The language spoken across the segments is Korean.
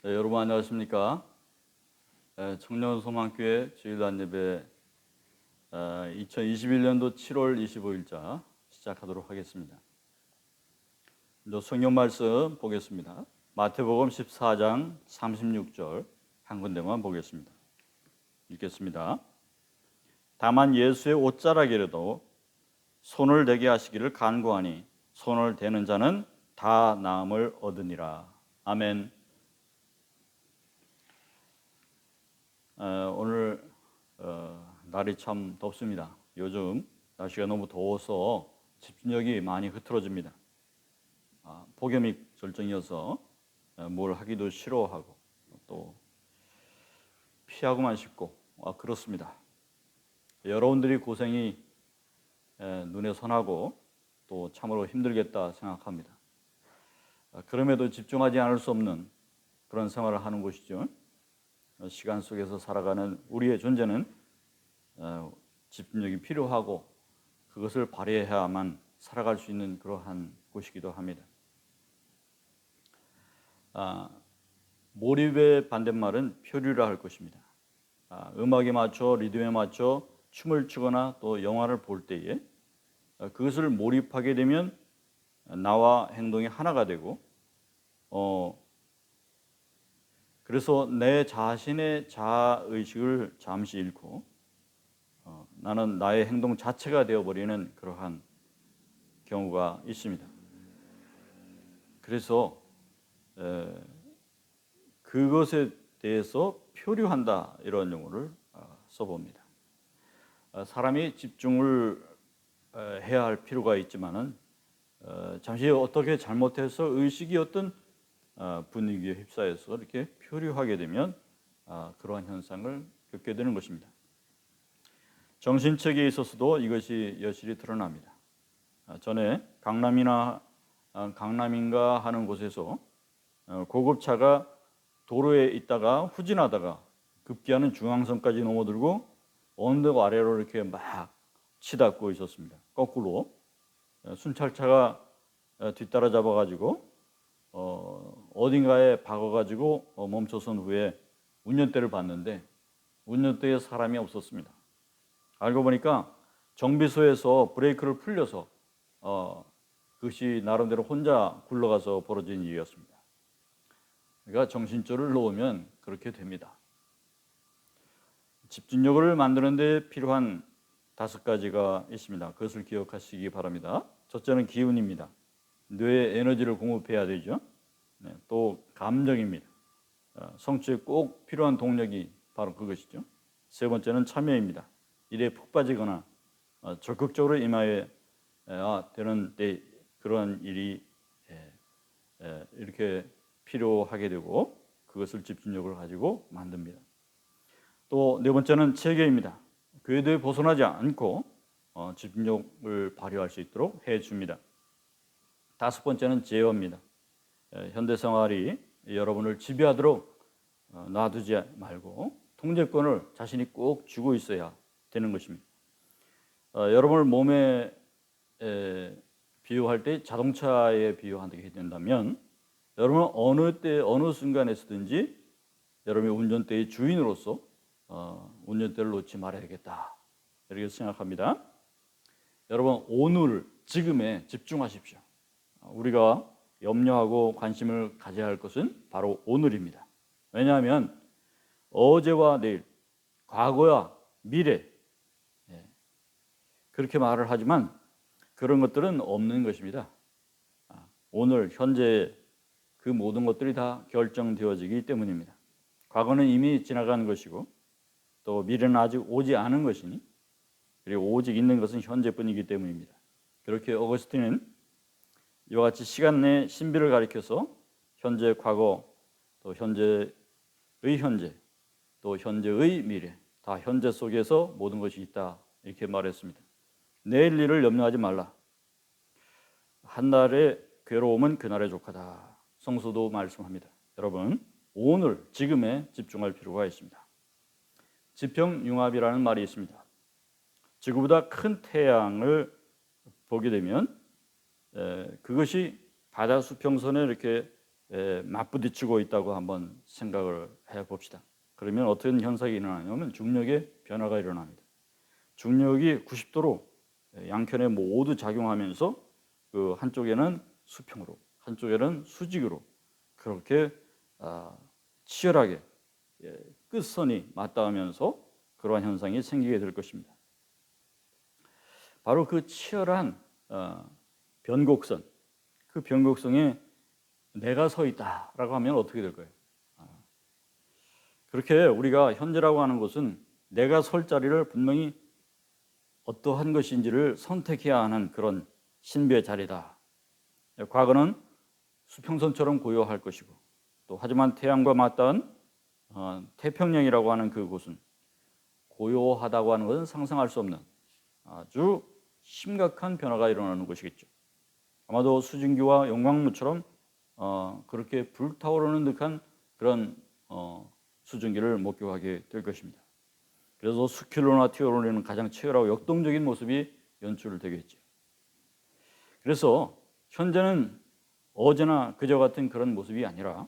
네, 여러분 안녕하십니까? 청년소망교회 주일날 예배 2021년도 7월 25일자 시작하도록 하겠습니다. 먼저 성경 말씀 보겠습니다. 마태복음 14장 36절 한 군데만 보겠습니다. 읽겠습니다. 다만 예수의 옷자락이라도 손을 대게 하시기를 간구하니 손을 대는 자는 다 나음을 얻으니라. 아멘. 오늘 날이 참 덥습니다. 요즘 날씨가 너무 더워서 집중력이 많이 흐트러집니다. 폭염이 절정이어서 뭘 하기도 싫어하고 또 피하고만 싶고 그렇습니다. 여러분들이 고생이 눈에 선하고 또 참으로 힘들겠다 생각합니다. 그럼에도 집중하지 않을 수 없는 그런 생활을 하는 것이죠. 시간 속에서 살아가는 우리의 존재는 집중력이 필요하고 그것을 발휘해야만 살아갈 수 있는 그러한 곳이기도 합니다. 몰입의 반대말은 표류라 할 것입니다. 음악에 맞춰 리듬에 맞춰 춤을 추거나 또 영화를 볼 때에 그것을 몰입하게 되면 나와 행동이 하나가 되고 그래서 내 자신의 자아의식을 잠시 잃고 나는 나의 행동 자체가 되어버리는 그러한 경우가 있습니다. 그래서 그것에 대해서 표류한다 이런 용어를 써봅니다. 사람이 집중을 해야 할 필요가 있지만은 잠시 어떻게 잘못해서 의식이 어떤 분위기에 휩싸여서 이렇게 표류하게 되면 그러한 현상을 겪게 되는 것입니다. 정신체계에 있어서도 이것이 여실히 드러납니다. 전에 강남인가 하는 곳에서 고급차가 도로에 있다가 후진하다가 급기야는 중앙선까지 넘어들고 언덕 아래로 이렇게 막 치닫고 있었습니다. 거꾸로 순찰차가 뒤따라 잡아가지고 어딘가에 박아가지고 멈춰선 후에 운전대를 봤는데 운전대에 사람이 없었습니다. 알고 보니까 정비소에서 브레이크를 풀려서 그것이 나름대로 혼자 굴러가서 벌어진 일이었습니다. 그러니까 정신줄을 놓으면 그렇게 됩니다. 집중력을 만드는 데 필요한 5가지가 있습니다. 그것을 기억하시기 바랍니다. 첫째는 기운입니다. 뇌에 에너지를 공급해야 되죠. 또 감정입니다. 성취에 꼭 필요한 동력이 바로 그것이죠. 세 번째는 참여입니다. 일에 푹 빠지거나 적극적으로 임해야 되는 때 그러한 일이 이렇게 필요하게 되고 그것을 집중력을 가지고 만듭니다. 또 네 번째는 체계입니다. 궤도에 벗어나지 않고 집중력을 발휘할 수 있도록 해줍니다. 5번째는 제어입니다. 현대생활이 여러분을 지배하도록 놔두지 말고 통제권을 자신이 꼭 쥐고 있어야 되는 것입니다. 여러분을 몸에 비유할 때 자동차에 비유하게 된다면 여러분은 어느 때 어느 순간에서든지 여러분의 운전대의 주인으로서 운전대를 놓지 말아야겠다 이렇게 생각합니다. 여러분 오늘 지금에 집중하십시오. 우리가 염려하고 관심을 가져야 할 것은 바로 오늘입니다. 왜냐하면 어제와 내일, 과거와 미래 그렇게 말을 하지만 그런 것들은 없는 것입니다. 오늘 현재 그 모든 것들이 다 결정되어지기 때문입니다. 과거는 이미 지나간 것이고 또 미래는 아직 오지 않은 것이니 그리고 오직 있는 것은 현재뿐이기 때문입니다. 그렇게 어거스틴은 이와 같이 시간 내 신비를 가리켜서 현재, 과거, 또 현재의 현재, 또 현재의 미래 다 현재 속에서 모든 것이 있다 이렇게 말했습니다. 내일 일을 염려하지 말라. 한날의 괴로움은 그날의 조카다. 성서도 말씀합니다. 여러분 오늘 지금에 집중할 필요가 있습니다. 지평융합이라는 말이 있습니다. 지구보다 큰 태양을 보게 되면 그것이 바다 수평선에 이렇게 맞부딪히고 있다고 한번 생각을 해봅시다. 그러면 어떤 현상이 일어나냐면 중력의 변화가 일어납니다. 중력이 90도로 양편에 모두 작용하면서 그 한쪽에는 수평으로, 한쪽에는 수직으로 그렇게 치열하게 끝선이 맞닿으면서 그러한 현상이 생기게 될 것입니다. 바로 그 치열한 변곡선, 그 변곡선에 내가 서 있다라고 하면 어떻게 될까요? 그렇게 우리가 현재라고 하는 것은 내가 설 자리를 분명히 어떠한 것인지를 선택해야 하는 그런 신비의 자리다. 과거는 수평선처럼 고요할 것이고 또 하지만 태양과 맞닿은 태평양이라고 하는 그곳은 고요하다고 하는 것은 상상할 수 없는 아주 심각한 변화가 일어나는 것이겠죠. 아마도 수증기와 용광로처럼 그렇게 불타오르는 듯한 그런 수증기를 목격하게 될 것입니다. 그래서 수킬로나 튀어오르는 가장 치열하고 역동적인 모습이 연출되겠죠. 그래서 현재는 어제나 그저 같은 그런 모습이 아니라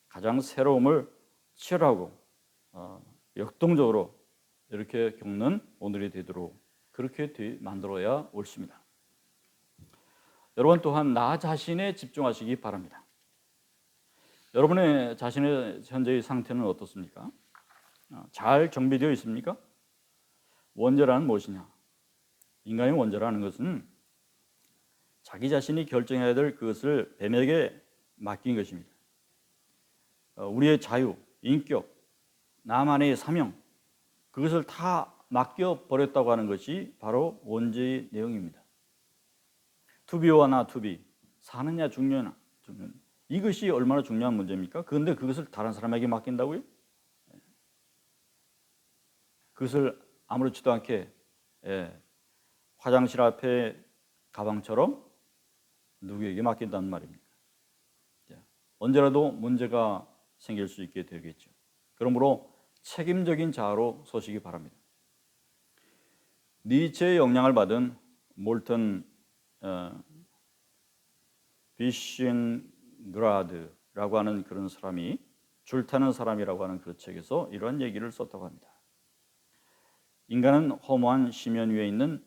가장 새로움을 치열하고 역동적으로 이렇게 겪는 오늘이 되도록 그렇게 만들어야 옳습니다. 여러분 또한 나 자신에 집중하시기 바랍니다. 여러분의 자신의 현재의 상태는 어떻습니까? 잘 정비되어 있습니까? 원죄란 무엇이냐? 인간의 원죄라는 것은 자기 자신이 결정해야 될 그것을 뱀에게 맡긴 것입니다. 우리의 자유, 인격, 나만의 사명 그것을 다 맡겨버렸다고 하는 것이 바로 원죄의 내용입니다. 투비와 나 투비, 사느냐 죽느냐 이것이 얼마나 중요한 문제입니까? 그런데 그것을 다른 사람에게 맡긴다고요? 그것을 아무렇지도 않게 화장실 앞에 가방처럼 누구에게 맡긴다는 말입니다. 언제라도 문제가 생길 수 있게 되겠죠. 그러므로 책임적인 자아로 서시기 바랍니다. 니체의 영향을 받은 몰턴 비신그라드라고 하는 그런 사람이 줄타는 사람이라고 하는 그 책에서 이런 얘기를 썼다고 합니다. 인간은 허무한 심연 위에 있는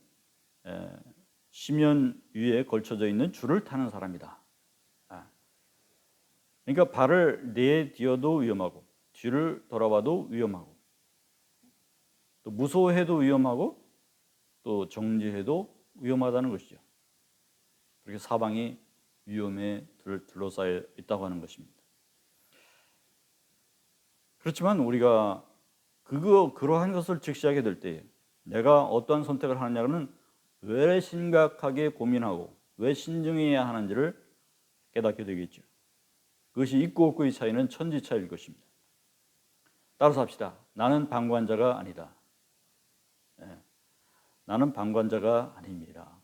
심연 위에 걸쳐져 있는 줄을 타는 사람이다. 그러니까 발을 내디뎌도 위험하고 뒤를 돌아봐도 위험하고 또 무소해도 위험하고 또 정지해도 위험하다는 것이죠. 그렇게 사방이 위험에 둘러싸여 있다고 하는 것입니다. 그렇지만 우리가 그러한 것을 직시하게 될 때에 내가 어떠한 선택을 하느냐는 왜 심각하게 고민하고 왜 신중해야 하는지를 깨닫게 되겠죠. 그것이 있고 없고의 차이는 천지차이일 것입니다. 따라서 합시다. 나는 방관자가 아니다. 나는 방관자가 아닙니다.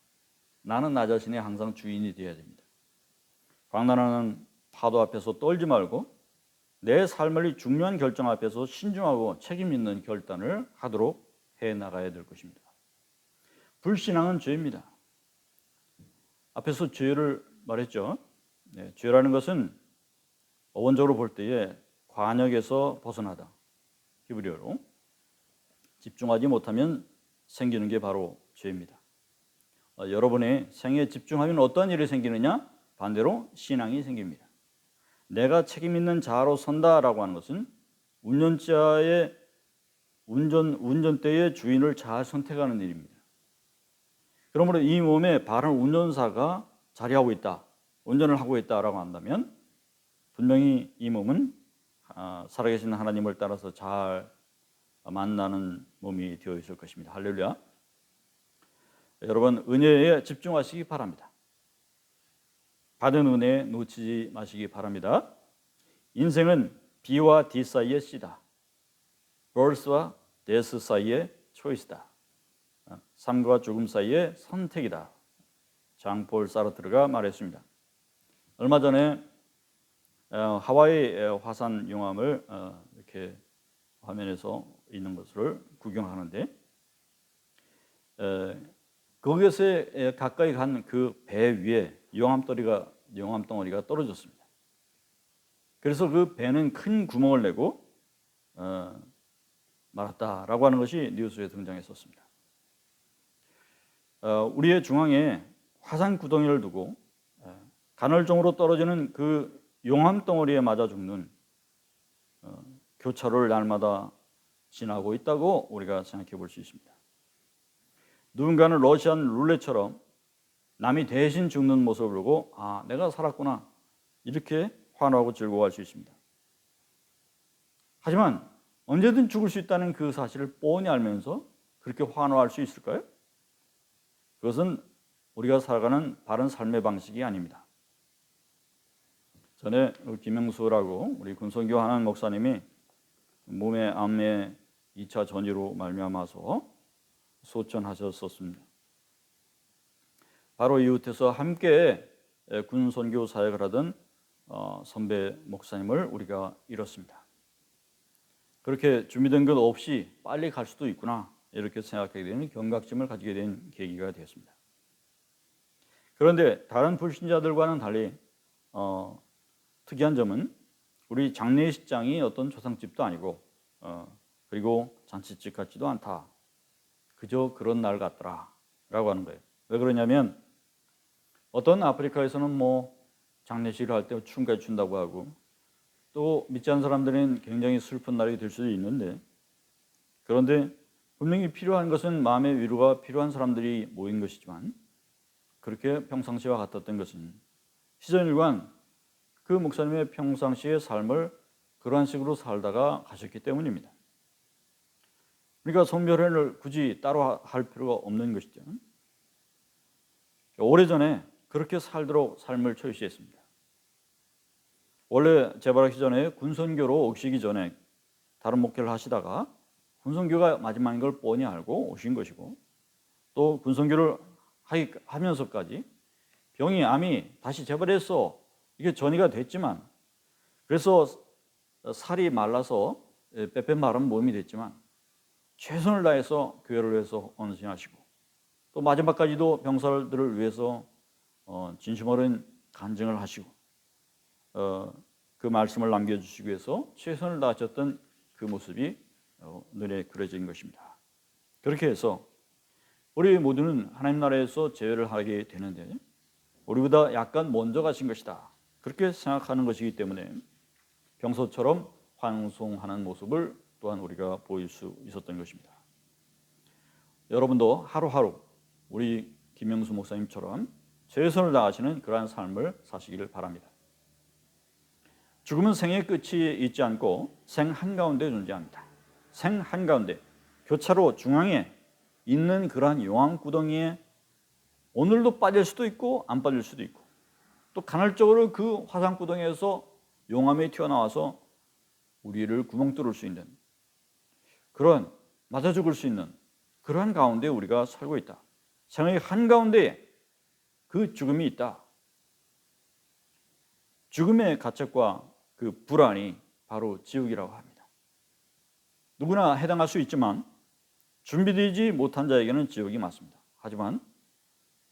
나는 나 자신의 항상 주인이 되어야 됩니다. 광란하는 파도 앞에서 떨지 말고 내 삶의 중요한 결정 앞에서 신중하고 책임 있는 결단을 하도록 해나가야 될 것입니다. 불신앙은 죄입니다. 앞에서 죄를 말했죠. 죄라는 것은 어원적으로 볼 때에 관역에서 벗어나다. 히브리어로 집중하지 못하면 생기는 게 바로 죄입니다. 여러분의 생애에 집중하면 어떤 일이 생기느냐? 반대로 신앙이 생깁니다. 내가 책임 있는 자로 선다라고 하는 것은 운전대의 주인을 잘 선택하는 일입니다. 그러므로 이 몸에 바른 운전사가 자리하고 있다, 운전을 하고 있다라고 한다면 분명히 이 몸은 살아계신 하나님을 따라서 잘 만나는 몸이 되어 있을 것입니다. 할렐루야. 여러분 은혜에 집중하시기 바랍니다. 받은 은혜에 놓치지 마시기 바랍니다. 인생은 B와 D 사이의 C다. birth와 death 사이의 choice다. 삶과 죽음 사이의 선택이다. 장폴 사르트르가 말했습니다. 얼마 전에 하와이 화산 용암을 이렇게 화면에서 있는 것을 구경하는데 거기에서 가까이 간 그 배 위에 용암 덩어리가 떨어졌습니다. 그래서 그 배는 큰 구멍을 내고 말았다라고 하는 것이 뉴스에 등장했었습니다. 우리의 중앙에 화산 구덩이를 두고 간헐적으로 떨어지는 그 용암 덩어리에 맞아 죽는 교차로를 날마다 지나고 있다고 우리가 생각해 볼 수 있습니다. 누군가는 러시안 룰렛처럼 남이 대신 죽는 모습을 보고 아, 내가 살았구나 이렇게 환호하고 즐거워할 수 있습니다. 하지만 언제든 죽을 수 있다는 그 사실을 뻔히 알면서 그렇게 환호할 수 있을까요? 그것은 우리가 살아가는 바른 삶의 방식이 아닙니다. 전에 김영수라고 우리 군선교 하는 목사님이 몸의 암의 2차 전이로 말미암아서 소천하셨었습니다. 바로 이웃에서 함께 군선교 사역을 하던 선배 목사님을 우리가 잃었습니다. 그렇게 준비된 것 없이 빨리 갈 수도 있구나 이렇게 생각하게 되는 경각심을 가지게 된 계기가 되었습니다. 그런데 다른 불신자들과는 달리 특이한 점은 우리 장례식장이 어떤 조상집도 아니고 그리고 잔치집 같지도 않다. 그저 그런 날 같더라 라고 하는 거예요. 왜 그러냐면 어떤 아프리카에서는 뭐 장례식을 할 때 춤까지 춘다고 하고 또 믿지 않는 사람들은 굉장히 슬픈 날이 될 수도 있는데 그런데 분명히 필요한 것은 마음의 위로가 필요한 사람들이 모인 것이지만 그렇게 평상시와 같았던 것은 시전일관 그 목사님의 평상시의 삶을 그러한 식으로 살다가 가셨기 때문입니다. 그러니까 성별회를 굳이 따로 할 필요가 없는 것이죠. 오래전에 그렇게 살도록 삶을 초이시했습니다. 원래 재발하기 전에 군선교로 오시기 전에 다른 목회를 하시다가 군선교가 마지막인 걸 뻔히 알고 오신 것이고 또 군선교를 하면서까지 병이 암이 다시 재발해서 이게 전이가 됐지만 그래서 살이 말라서 빼빼 마른 몸이 됐지만 최선을 다해서 교회를 위해서 헌신하시고 또 마지막까지도 병사들을 위해서 진심 어린 간증을 하시고 그 말씀을 남겨주시기 위해서 최선을 다하셨던 그 모습이 눈에 그려진 것입니다. 그렇게 해서 우리 모두는 하나님 나라에서 제외를 하게 되는데 우리보다 약간 먼저 가신 것이다. 그렇게 생각하는 것이기 때문에 평소처럼 환송하는 모습을 또한 우리가 보일 수 있었던 것입니다. 여러분도 하루하루 우리 김영수 목사님처럼 최선을 다하시는 그러한 삶을 사시기를 바랍니다. 죽음은 생의 끝이 있지 않고 생 한가운데 존재합니다. 생 한가운데 교차로 중앙에 있는 그러한 용암 구덩이에 오늘도 빠질 수도 있고 안 빠질 수도 있고 또 간헐적으로 그 화산 구덩이에서 용암이 튀어나와서 우리를 구멍 뚫을 수 있는 그런 맞아 죽을 수 있는 그러한 가운데 우리가 살고 있다. 생의 한가운데 그 죽음이 있다. 죽음의 가책과 그 불안이 바로 지옥이라고 합니다. 누구나 해당할 수 있지만 준비되지 못한 자에게는 지옥이 맞습니다. 하지만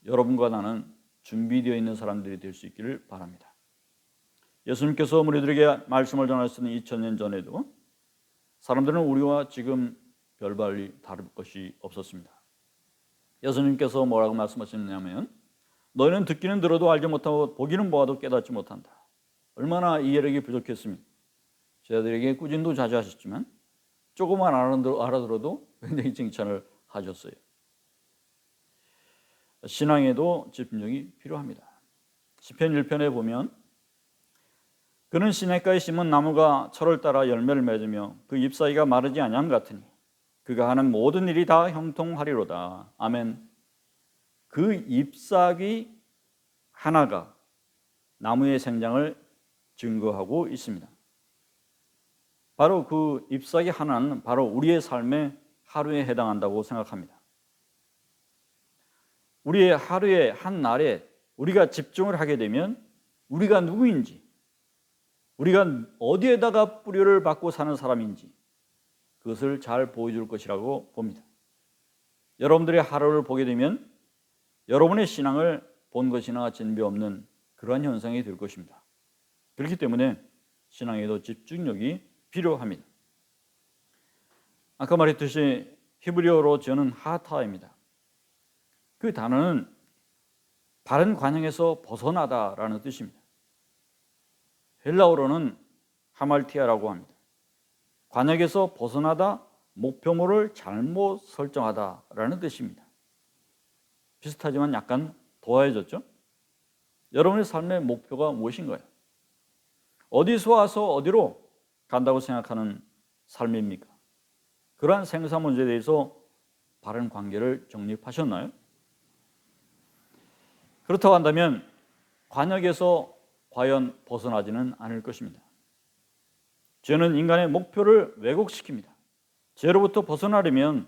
여러분과 나는 준비되어 있는 사람들이 될 수 있기를 바랍니다. 예수님께서 우리들에게 말씀을 전하셨던 2000년 전에도 사람들은 우리와 지금 별발이 다를 것이 없었습니다. 예수님께서 뭐라고 말씀하셨냐면 너희는 듣기는 들어도 알지 못하고 보기는 보아도 깨닫지 못한다. 얼마나 이해력이 부족했습니까? 저희들에게 꾸준도 자주 하셨지만 조금만 알아들어도 굉장히 칭찬을 하셨어요. 신앙에도 집중력이 필요합니다. 시편 1편에 보면 그는 시냇가에 심은 나무가 철을 따라 열매를 맺으며 그 잎사귀가 마르지 아니함 같으니 그가 하는 모든 일이 다 형통하리로다. 아멘. 그 잎사귀 하나가 나무의 생장을 증거하고 있습니다. 바로 그 잎사귀 하나는 바로 우리의 삶의 하루에 해당한다고 생각합니다. 우리의 하루의 한 날에 우리가 집중을 하게 되면 우리가 누구인지, 우리가 어디에다가 뿌리를 받고 사는 사람인지 그것을 잘 보여줄 것이라고 봅니다. 여러분들의 하루를 보게 되면 여러분의 신앙을 본 것이나 진비 없는 그러한 현상이 될 것입니다. 그렇기 때문에 신앙에도 집중력이 필요합니다. 아까 말했듯이 히브리어로 저는 하타입니다. 그 단어는 바른 관행에서 벗어나다라는 뜻입니다. 헬라어로는 하말티아라고 합니다. 관역에서 벗어나다, 목표물을 잘못 설정하다라는 뜻입니다. 비슷하지만 약간 도화해졌죠? 여러분의 삶의 목표가 무엇인가요? 어디서 와서 어디로 간다고 생각하는 삶입니까? 그러한 생사 문제에 대해서 바른 관계를 정립하셨나요? 그렇다고 한다면 관역에서 과연 벗어나지는 않을 것입니다. 죄는 인간의 목표를 왜곡시킵니다. 죄로부터 벗어나려면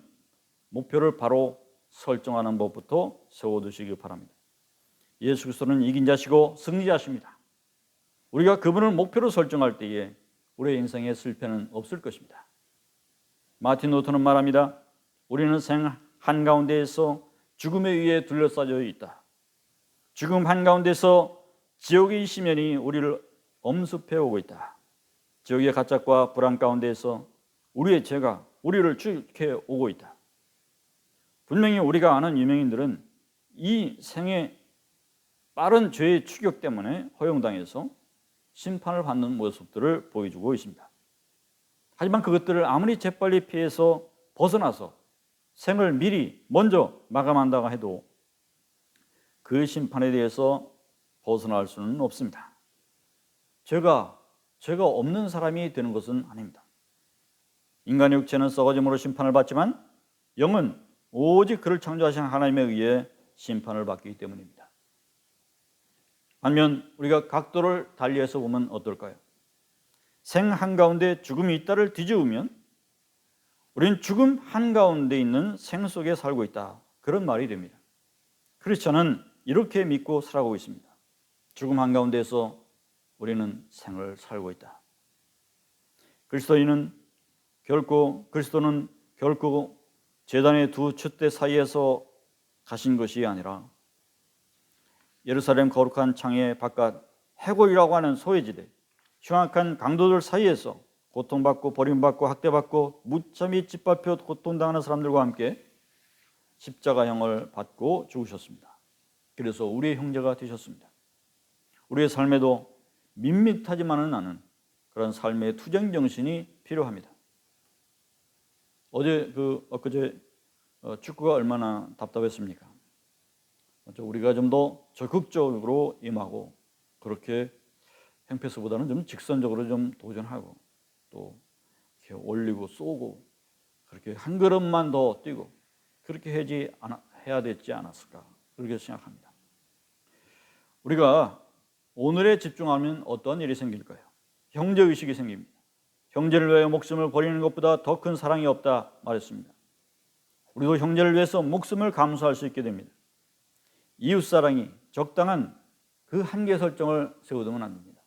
목표를 바로 설정하는 법부터 세워두시기 바랍니다. 예수 그리스도는 이긴 자시고 승리자십니다. 우리가 그분을 목표로 설정할 때에 우리의 인생에 실패는 없을 것입니다. 마틴 루터는 말합니다. 우리는 생 한가운데에서 죽음에 의해 둘러싸여 있다. 죽음 한가운데서 지옥의 시면이 우리를 엄습해 오고 있다. 지옥의 가책과 불안 가운데에서 우리의 죄가 우리를 추격해 오고 있다. 분명히 우리가 아는 유명인들은 이 생의 빠른 죄의 추격 때문에 허용당해서 심판을 받는 모습들을 보여주고 있습니다. 하지만 그것들을 아무리 재빨리 피해서 벗어나서 생을 미리 먼저 마감한다고 해도 그 심판에 대해서 벗어날 수는 없습니다. 죄가 없는 사람이 되는 것은 아닙니다. 인간의 육체는 썩어짐으로 심판을 받지만 영은 오직 그를 창조하신 하나님에 의해 심판을 받기 때문입니다. 반면 우리가 각도를 달리해서 보면 어떨까요? 생 한가운데 죽음이 있다를 뒤집으면 우리는 죽음 한가운데 있는 생 속에 살고 있다, 그런 말이 됩니다. 크리스천은 이렇게 믿고 살아가고 있습니다. 죽음 한가운데서 우리는 생을 살고 있다. 그리스도는 결코 제단의 두 촛대 사이에서 가신 것이 아니라 예루살렘 거룩한 창의 바깥 해골이라고 하는 소외지대, 흉악한 강도들 사이에서 고통받고 버림받고 학대받고 무참히 짓밟혀 고통당하는 사람들과 함께 십자가형을 받고 죽으셨습니다. 그래서 우리의 형제가 되셨습니다. 우리의 삶에도 밋밋하지만은 않은 그런 삶의 투쟁 정신이 필요합니다. 엊그제 축구가 얼마나 답답했습니까? 우리가 좀 더 적극적으로 임하고 그렇게 행패스보다는 좀 직선적으로 좀 도전하고 또 이렇게 올리고 쏘고 그렇게 한 걸음만 더 뛰고 그렇게 해야 되지 않았을까, 그렇게 생각합니다. 우리가 오늘에 집중하면 어떤 일이 생길까요? 형제의식이 생깁니다. 형제를 위하여 목숨을 버리는 것보다 더 큰 사랑이 없다 말했습니다. 우리도 형제를 위해서 목숨을 감수할 수 있게 됩니다. 이웃사랑이 적당한 그 한계 설정을 세우면 안 됩니다.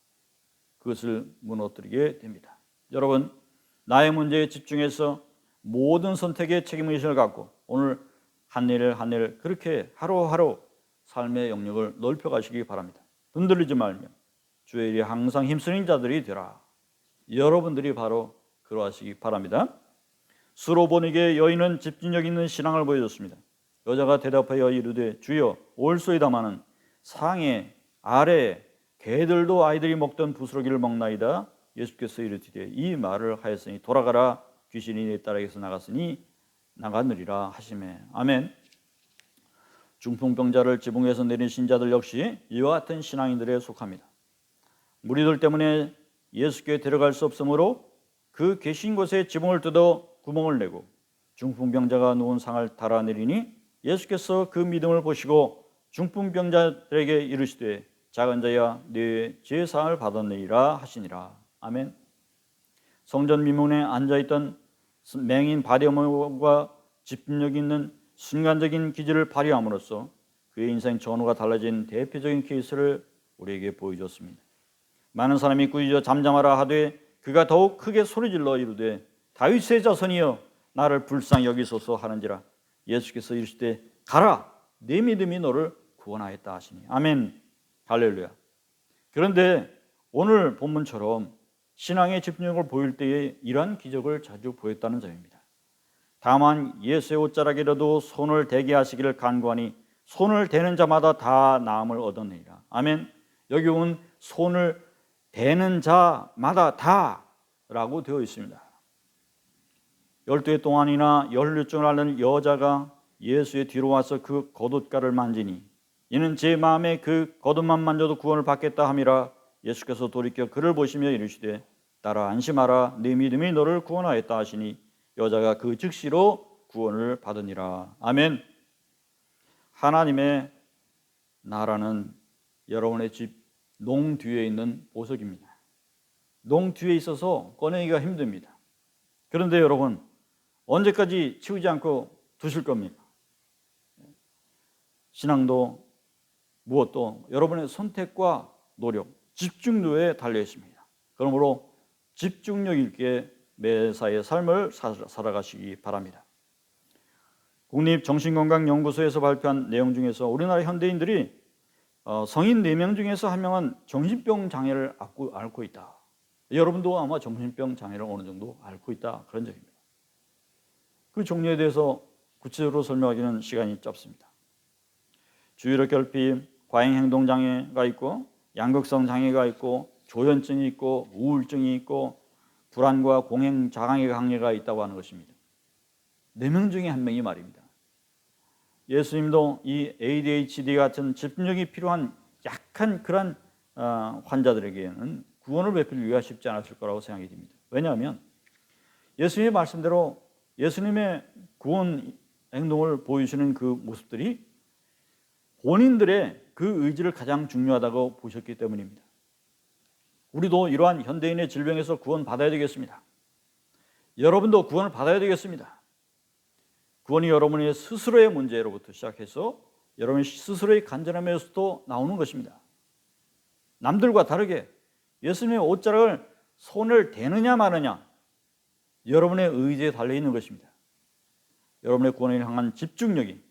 그것을 무너뜨리게 됩니다. 여러분, 나의 문제에 집중해서 모든 선택에 책임의식을 갖고 오늘 한 일 그렇게 하루하루 삶의 영역을 넓혀가시기 바랍니다. 흔들리지 말며 주의 일에 항상 힘쓰는 자들이 되라. 여러분들이 바로 그러하시기 바랍니다. 수로보니게 여인은 집중력 있는 신앙을 보여줬습니다. 여자가 대답하여 이르되 주여 올소이다마는 상에 아래 개들도 아이들이 먹던 부스러기를 먹나이다. 예수께서 이르시되 이 말을 하였으니 돌아가라, 귀신이 내 딸에게서 나갔으니 나가느리라 하시매. 아멘. 중풍병자를 지붕에서 내린 신자들 역시 이와 같은 신앙인들에 속합니다. 무리들 때문에 예수께 데려갈 수 없으므로 그 계신 곳에 지붕을 뜯어 구멍을 내고 중풍병자가 누운 상을 달아내리니 예수께서 그 믿음을 보시고 중풍병자들에게 이르시되 작은 자야 네 죄 사함을 받았느니라 하시니라. 아멘. 성전 미문에 앉아있던 맹인 바리새인과 집중력 있는 순간적인 기질을 발휘함으로써 그의 인생 전후가 달라진 대표적인 케이스를 우리에게 보여줬습니다. 많은 사람이 꾸짖어 잠잠하라 하되 그가 더욱 크게 소리질러 이르되 다윗의 자손이여 나를 불쌍히 여기소서 하는지라. 예수께서 이르시되 가라, 네 믿음이 너를 구원하였다 하시니. 아멘. 할렐루야. 그런데 오늘 본문처럼 신앙의 집중력을 보일 때에 이러한 기적을 자주 보였다는 점입니다. 다만 예수의 옷자락이라도 손을 대게 하시기를 간구하니 손을 대는 자마다 다 나음을 얻었느니라. 아멘. 여기 온 손을 대는 자마다 다라고 되어 있습니다. 12해 동안이나 혈류증을 앓는 여자가 예수의 뒤로 와서 그 겉옷가를 만지니 이는 제 마음에 그 겉옷만 만져도 구원을 받겠다 함이라. 예수께서 돌이켜 그를 보시며 이르시되 따라 안심하라, 네 믿음이 너를 구원하였다 하시니 여자가 그 즉시로 구원을 받으니라. 아멘. 하나님의 나라는 여러분의 집 농 뒤에 있는 보석입니다. 농 뒤에 있어서 꺼내기가 힘듭니다. 그런데 여러분, 언제까지 치우지 않고 두실 겁니까? 신앙도 무엇도 여러분의 선택과 노력, 집중도에 달려 있습니다. 그러므로 집중력 있게 매사의 삶을 살아가시기 바랍니다. 국립정신건강연구소에서 발표한 내용 중에서 우리나라 현대인들이 성인 4명 중에서 1명은 정신병 장애를 앓고 있다. 여러분도 아마 정신병 장애를 어느 정도 앓고 있다, 그런 적입니다. 그 종류에 대해서 구체적으로 설명하기는 시간이 짧습니다. 주의력 결핍, 과잉행동 장애가 있고 양극성 장애가 있고 조현증이 있고 우울증이 있고 불안과 공행 장애가 있다고 하는 것입니다. 4명 중에 1명이 말입니다. 예수님도 이 ADHD 같은 집중력이 필요한 약한 그런 환자들에게는 구원을 베풀기가 쉽지 않았을 거라고 생각이 듭니다. 왜냐하면 예수님의 말씀대로 예수님의 구원 행동을 보이시는 그 모습들이 본인들의 그 의지를 가장 중요하다고 보셨기 때문입니다. 우리도 이러한 현대인의 질병에서 구원받아야 되겠습니다. 여러분도 구원을 받아야 되겠습니다. 구원이 여러분의 스스로의 문제로부터 시작해서 여러분 스스로의 간절함에서도 나오는 것입니다. 남들과 다르게 예수님의 옷자락을 손을 대느냐 마느냐 여러분의 의지에 달려있는 것입니다. 여러분의 구원을 향한 집중력이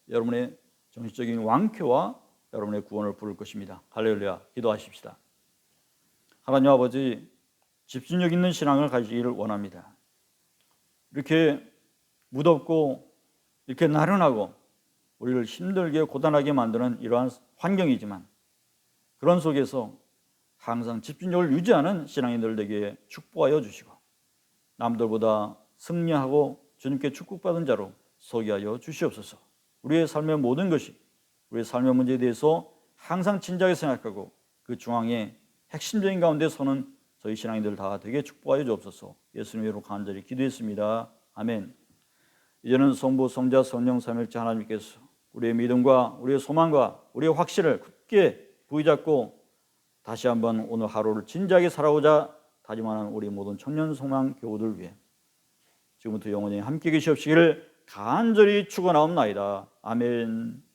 여러분의 정신적인 완쾌와 여러분의 구원을 부를 것입니다. 할렐루야. 기도하십시다. 하나님 아버지, 집중력 있는 신앙을 가지기를 원합니다. 이렇게 무덥고 이렇게 나른하고 우리를 힘들게 고단하게 만드는 이러한 환경이지만 그런 속에서 항상 집중력을 유지하는 신앙인들 되게 축복하여 주시고 남들보다 승리하고 주님께 축복받은 자로 서게 하여 주시옵소서. 우리의 삶의 모든 것이 우리의 삶의 문제에 대해서 항상 진지하게 생각하고 그 중앙에 핵심적인 가운데 서는 저희 신앙인들 다 되게 축복하여 주옵소서. 예수님의 이름으로 간절히 기도했습니다. 아멘. 이제는 성부, 성자, 성령 삼위일체 하나님께서 우리의 믿음과 우리의 소망과 우리의 확신을 굳게 부여잡고 다시 한번 오늘 하루를 진지하게 살아오자 다짐하는 우리 모든 청년 소망 교우들 위해 지금부터 영원히 함께 계시옵시기를 간절히 축원하옵나이다. 아멘.